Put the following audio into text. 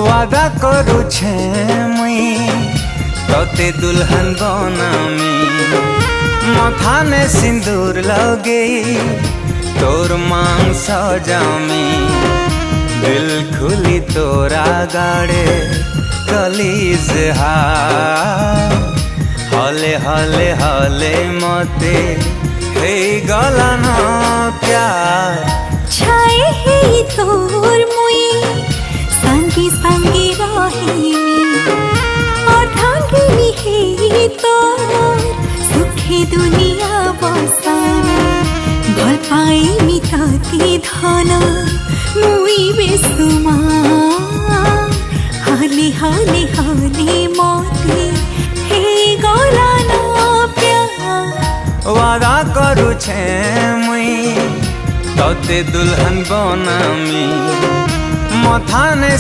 वादा करू छे मुई तोते दुल्हन बनामी मथाने सिंदूर लगे तोर मांग सजामी दिल खुली तोरा गाड़े कलीज हले हले हले मते हे गला न प्यार छाए हे तोर मुई संगी संगी रही अर्धांगिनी हे तोर सुखी दुनिया बसार भल पाई मिताती धन मुई बेसुमा हाले हाले हाले मोते हे गला न प्यार वादा करू छे मुई तोते दुल्हन बनामी मथाने